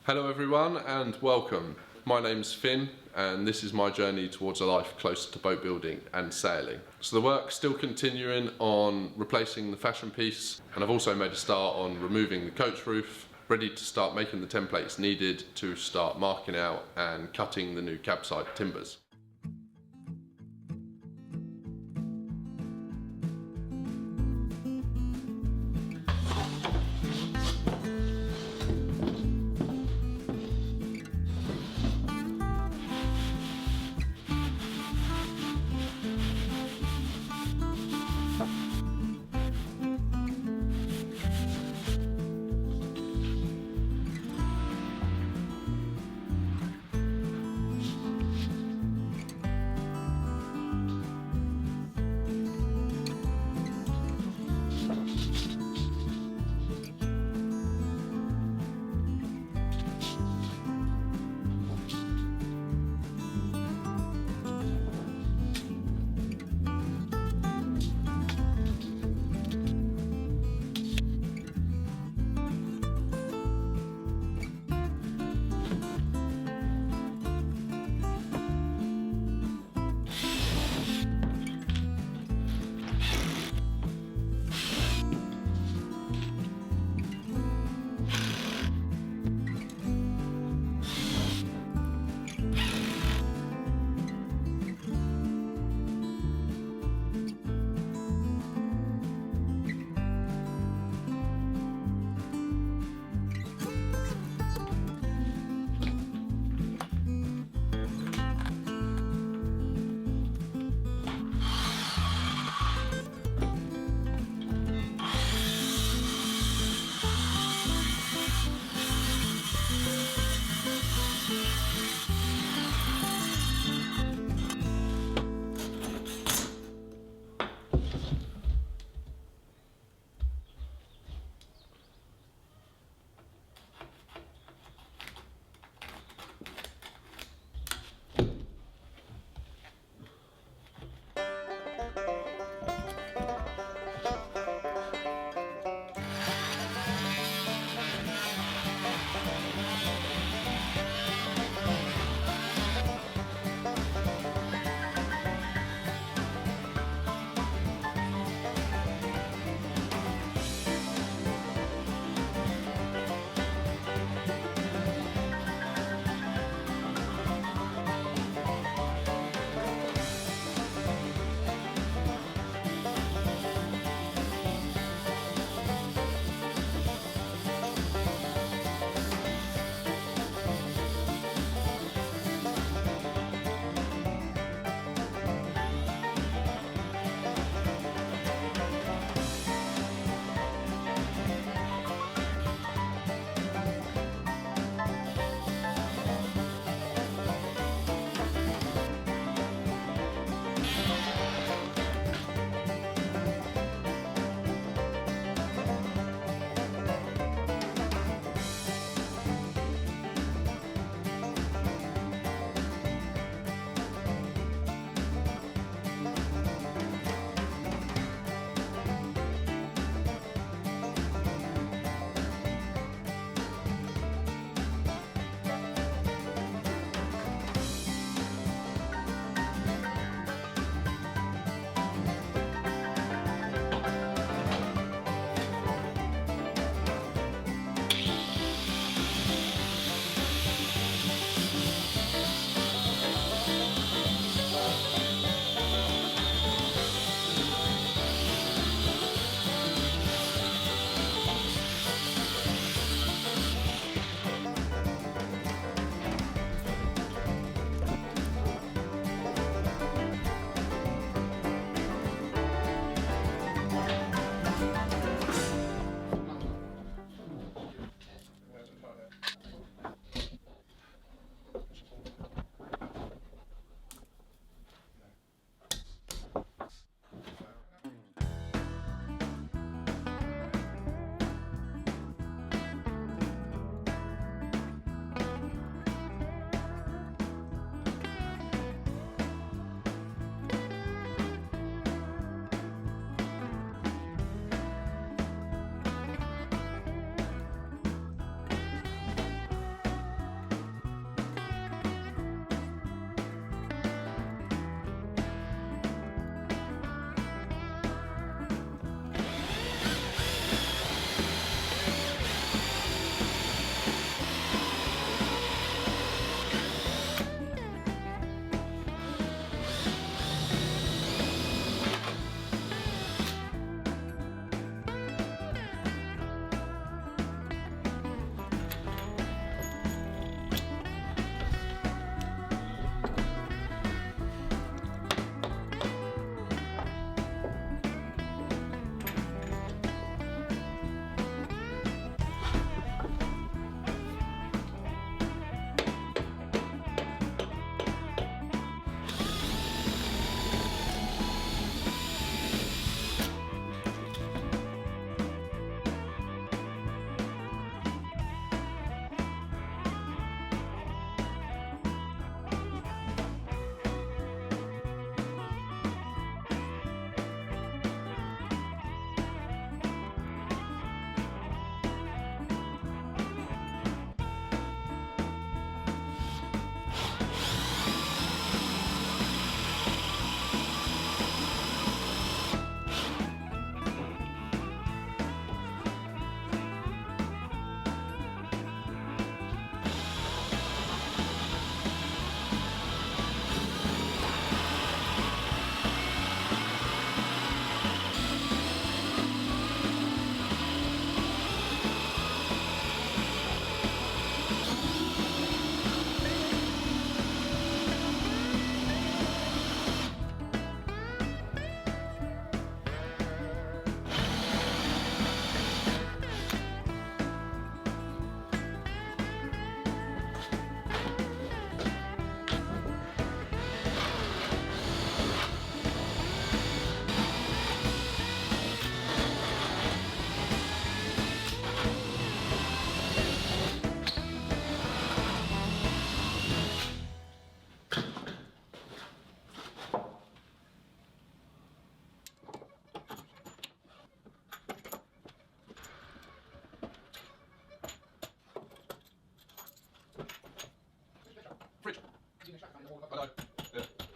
Hello everyone and welcome. My name's Finn and this is my journey towards a life closer to boat building and sailing. So the work's still continuing on replacing the fashion piece, and I've also made a start on removing the coach roof, ready to start making the templates needed to start marking out and cutting the new cabside timbers.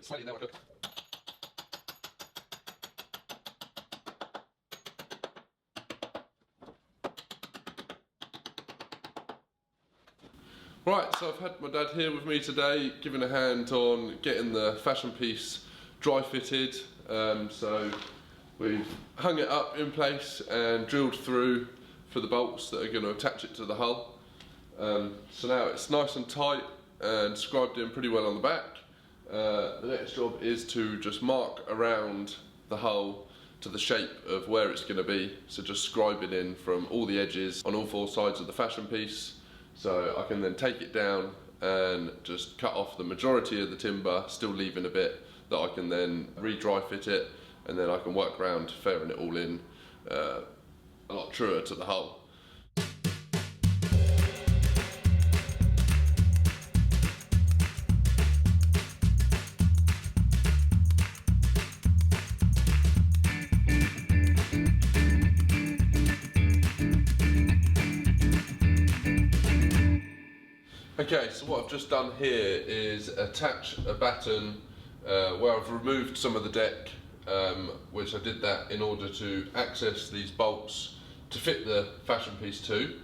slightly there. Right, so I've had my dad here with me today, giving a hand on getting the fashion piece dry fitted. So we've hung it up in place and drilled through for the bolts that are going to attach it to the hull. So now it's nice and tight and scribed in pretty well on the back. The next job is to just mark around the hull to the shape of where it's going to be. So just scribe it in from all the edges on all four sides of the fashion piece. So I can then take it down and just cut off the majority of the timber, still leaving a bit that I can then re-dry fit it, and then I can work around fairing it all in a lot truer to the hull. Okay, so what I've just done here is attach a batten where I've removed some of the deck, which I did that in order to access these bolts to fit the fashion piece to.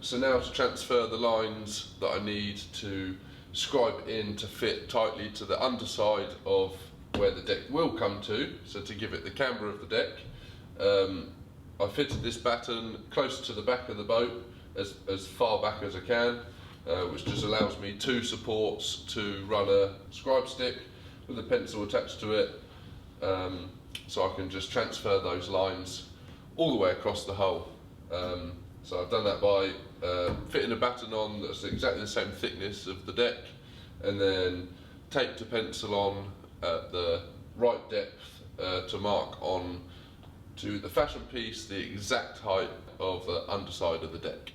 So now to transfer the lines that I need to scribe in to fit tightly to the underside of where the deck will come to, so to give it the camber of the deck. I fitted this batten close to the back of the boat, as far back as I can. Which just allows me two supports to run a scribe stick with a pencil attached to it, so I can just transfer those lines all the way across the hull. So I've done that by fitting a batten on that's exactly the same thickness of the deck, and then taped a pencil on at the right depth to mark on to the fashion piece the exact height of the underside of the deck.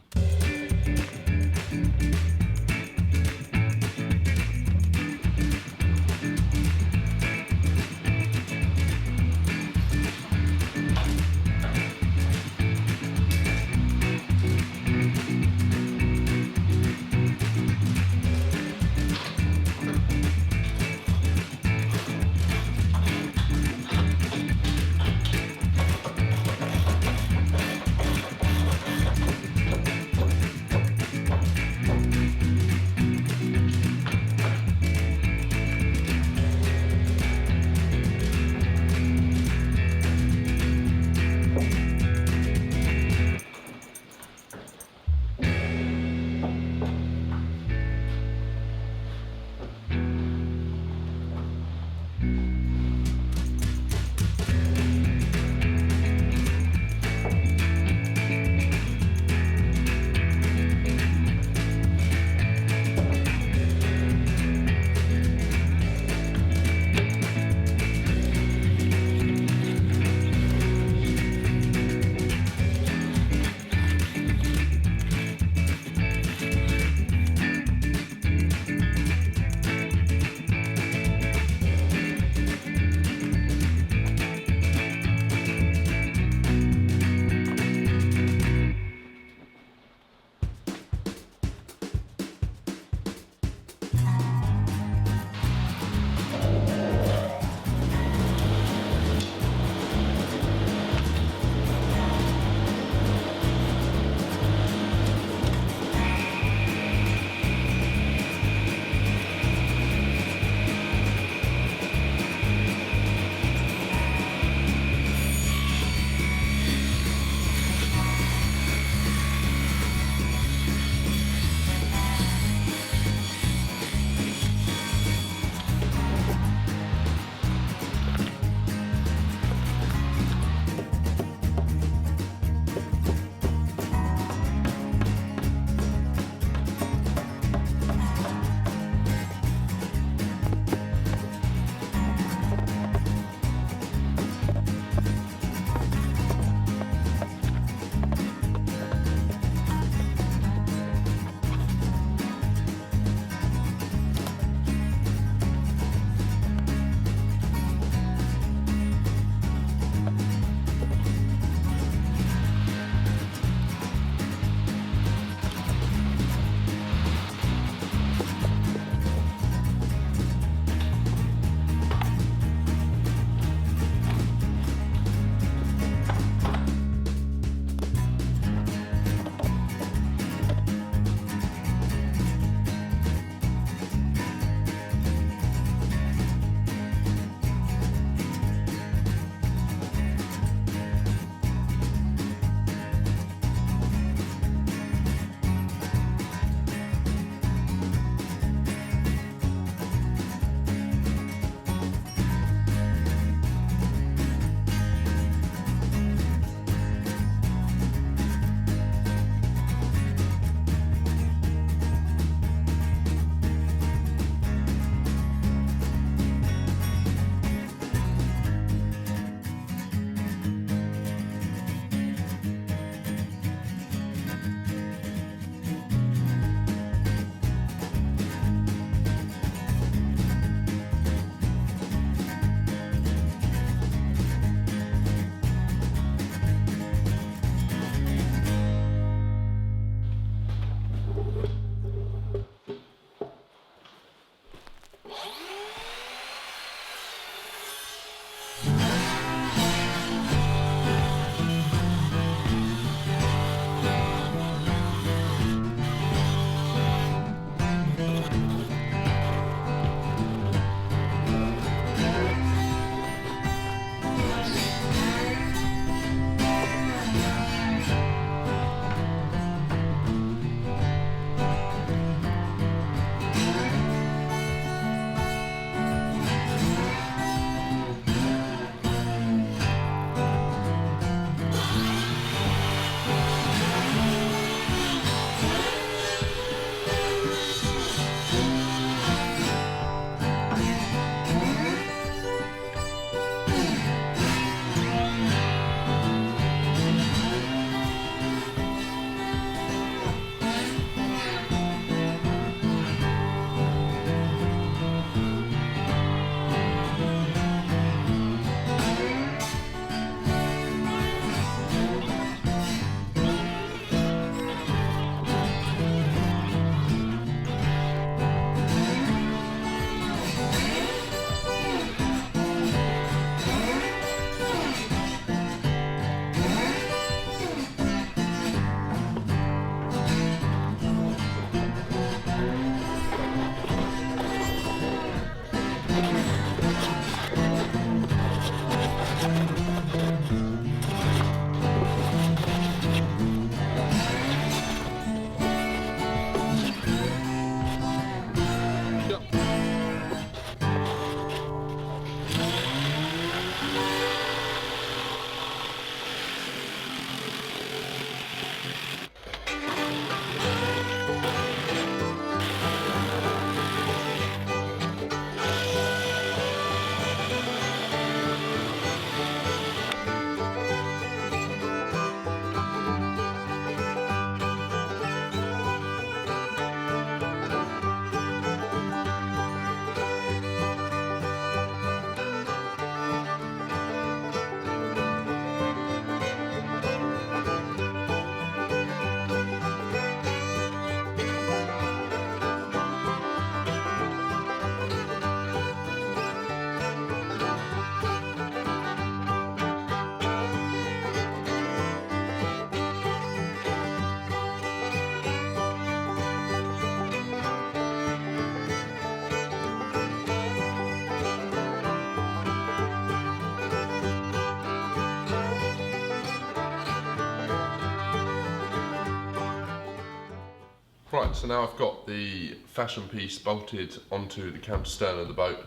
Right, so now I've got the fashion piece bolted onto the counter stern of the boat,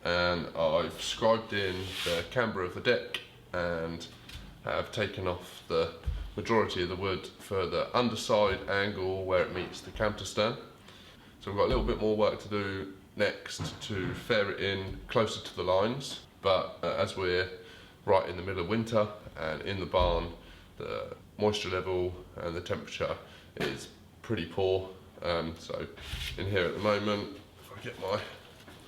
and I've scribed in the camber of the deck and have taken off the majority of the wood for the underside angle where it meets the counter stern. So we've got a little bit more work to do next to fair it in closer to the lines, but as we're right in the middle of winter and in the barn, the moisture level and the temperature is pretty poor. So in here at the moment, if I get my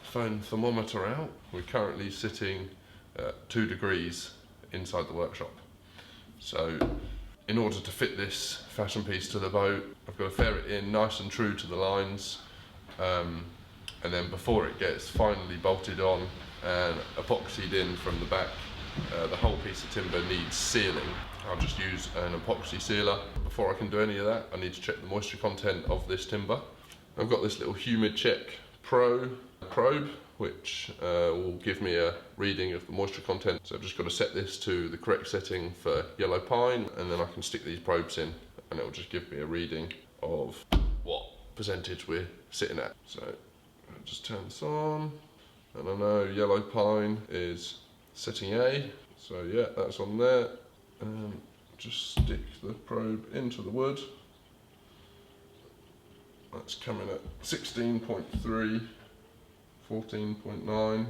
phone thermometer out, we're currently sitting at 2 degrees inside the workshop. So in order to fit this fashion piece to the boat, I've got to fair it in nice and true to the lines, and then before it gets finally bolted on and epoxied in from the back, the whole piece of timber needs sealing. I'll just use an epoxy sealer. Before I can do any of that, I need to check the moisture content of this timber. I've got this little Humid Check Pro probe, which will give me a reading of the moisture content. So I've just got to set this to the correct setting for yellow pine, and then I can stick these probes in and it will just give me a reading of what percentage we're sitting at. So I'll just turn this on, and I know yellow pine is setting A, so yeah, that's on there. And just stick the probe into the wood. That's coming at 16.3, 14.9,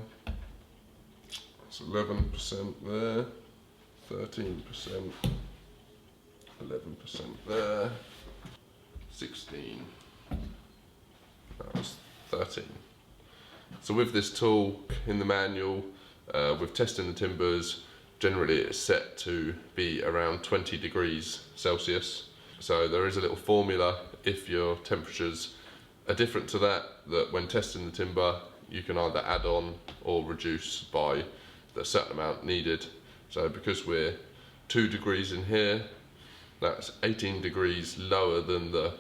that's 11% there, 13%, 11% there, 16, that was 13. So with this tool in the manual, with testing the timbers, generally it's set to be around 20 degrees Celsius. So there is a little formula if your temperatures are different to that when testing the timber, you can either add on or reduce by the certain amount needed. So because we're 2 degrees in here, that's 18 degrees lower than the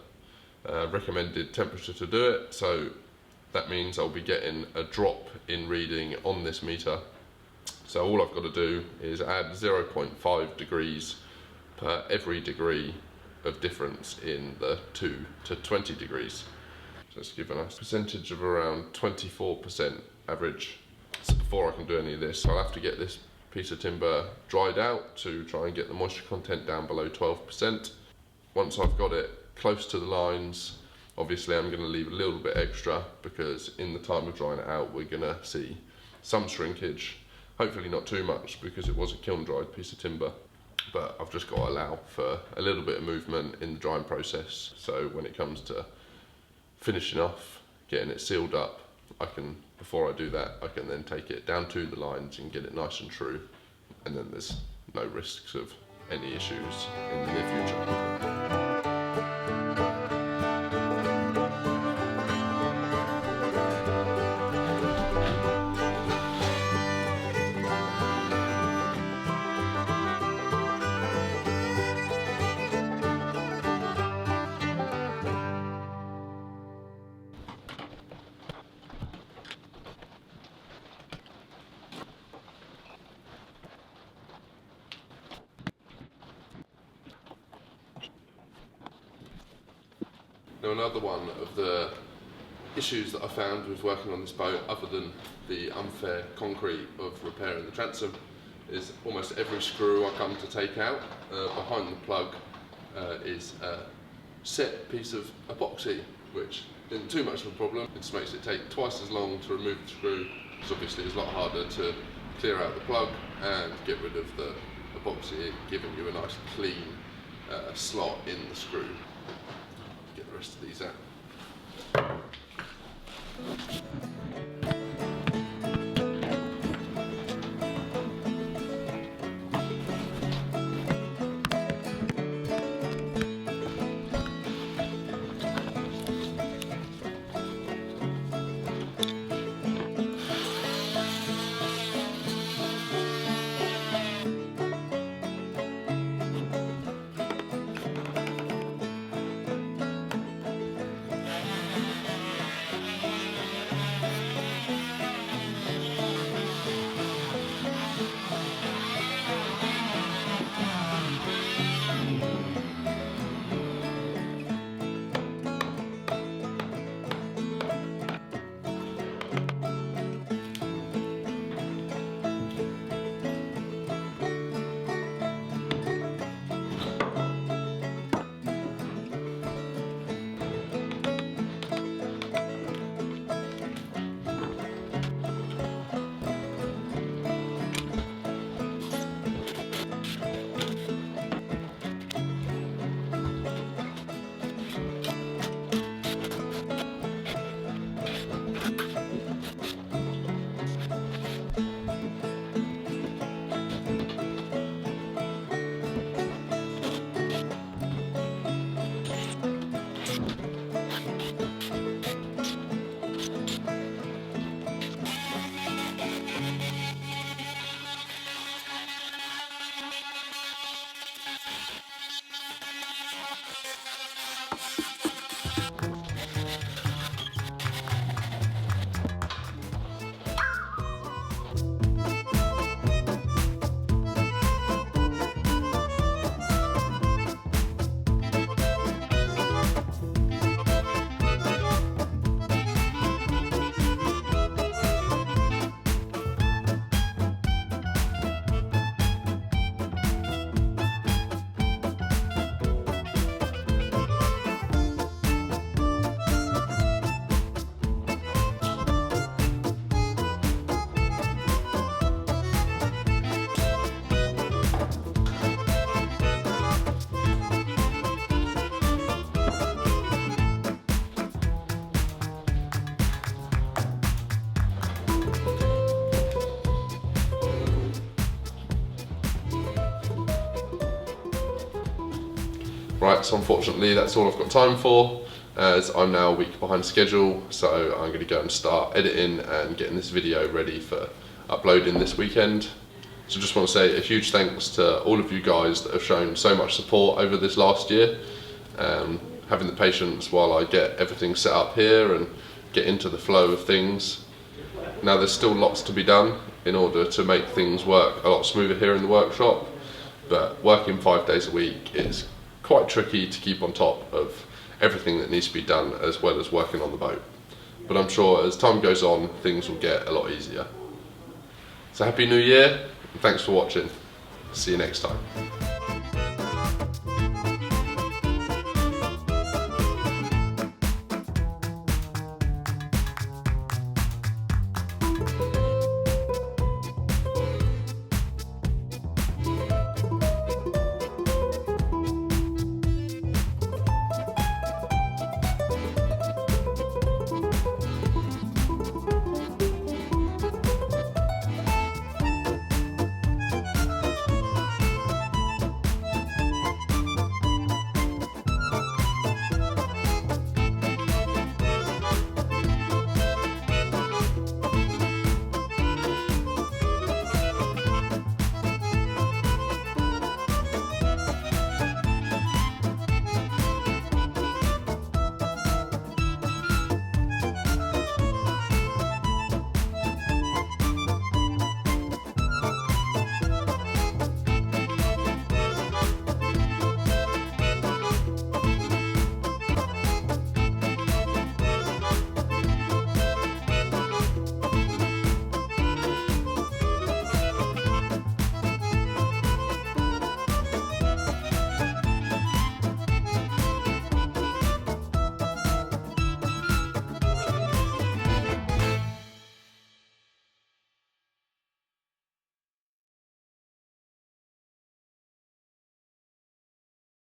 recommended temperature to do it. So that means I'll be getting a drop in reading on this meter. So all I've got to do is add 0.5 degrees per every degree of difference in the 2 to 20 degrees. So it's given us a percentage of around 24% average. So before I can do any of this, I'll have to get this piece of timber dried out to try and get the moisture content down below 12%. Once I've got it close to the lines, obviously I'm going to leave a little bit extra, because in the time of drying it out we're going to see some shrinkage. Hopefully not too much, because it was a kiln dried piece of timber, but I've just got to allow for a little bit of movement in the drying process. So when it comes to finishing off, getting it sealed up, before I do that, I can then take it down to the lines and get it nice and true, and then there's no risks of any issues in the near future. Now, another one of the issues that I found with working on this boat, other than the unfair concrete of repairing the transom, is almost every screw I come to take out, behind the plug is a set piece of epoxy, which isn't too much of a problem. It just makes it take twice as long to remove the screw, because obviously it's a lot harder to clear out the plug and get rid of the epoxy, giving you a nice clean slot in the screw. Get the rest of these out. Right, so unfortunately that's all I've got time for, as I'm now a week behind schedule, so I'm going to go and start editing and getting this video ready for uploading this weekend. So just want to say a huge thanks to all of you guys that have shown so much support over this last year, having the patience while I get everything set up here and get into the flow of things. Now there's still lots to be done in order to make things work a lot smoother here in the workshop, but working 5 days a week is quite tricky to keep on top of everything that needs to be done, as well as working on the boat. But I'm sure as time goes on, things will get a lot easier. So Happy New Year, and thanks for watching. See you next time.